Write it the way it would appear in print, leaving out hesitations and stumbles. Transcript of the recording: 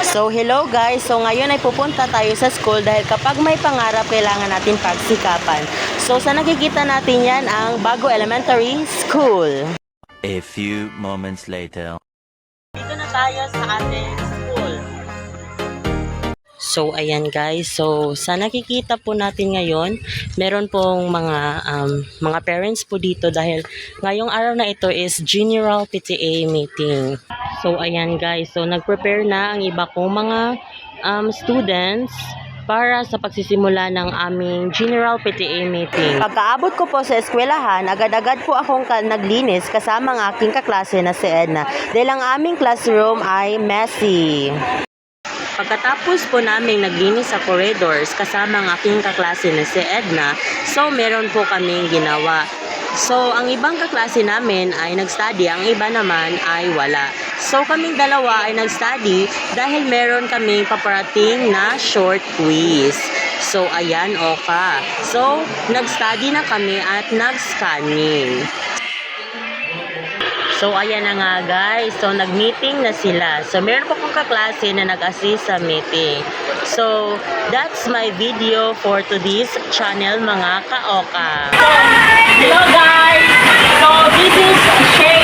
So hello guys, so ngayon ay pupunta tayo sa school dahil kapag may pangarap kailangan natin pagsikapan. So sa nakikita natin yan ang Bago Elementary School. A few moments later. Dito na tayo sa ating school. So ayan guys, so sa nakikita po natin ngayon, meron pong mga parents po dito dahil ngayong araw na ito is General PTA meeting. So ayan guys, so nag-prepare na ang iba kong mga students para sa pagsisimula ng aming General PTA meeting. Pagkaabot ko po sa eskwelahan, agad-agad po akong naglinis kasama ang aking kaklase na si Edna dahil ang aming classroom ay messy. Pagkatapos po namin naglinis sa corridors kasama ang aking kaklase na si Edna, so meron po kaming ginawa. So ang ibang kaklase namin ay nag-study, ang iba naman ay wala. So kaming dalawa ay nag-study dahil meron kaming paparating na short quiz. So ayan oka. So nag-study na kami at nag-scanning. So, ayan na nga guys. So, nag-meeting na sila. So, meron po akong kaklase na nag-assist sa meeting. So, that's my video for today's channel mga ka-oka. So, hello guys! So, this is Shay